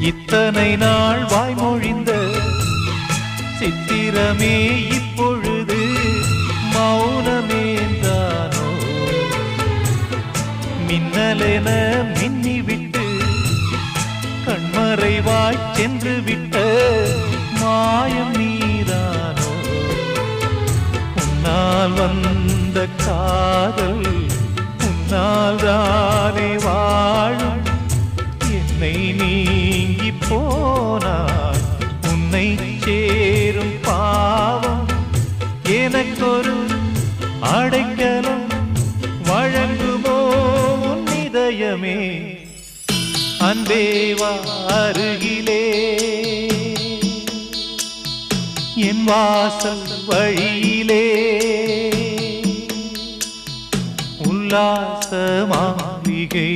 இத்தனை நாள் வாய்மொழிந்த சித்திரமே இப்பொழுது மௌனமேந்தானோ? மின்னலென மின்னிவிட்டு கண்மறைவாய் சென்று விட்ட மாயம் நீதானோ? உன்னால் வந்த காதல் உன்னால் தானே வாழும். என்னை நீங்கி போனார் உன்னை சேரும் பாவம். எனக்கொரு அடைக்கலம் வழங்குமோ உன் இதயமே? அன்பேவா அருகிலே என் வாசல் வழியிலே உல்லாச மாளிகை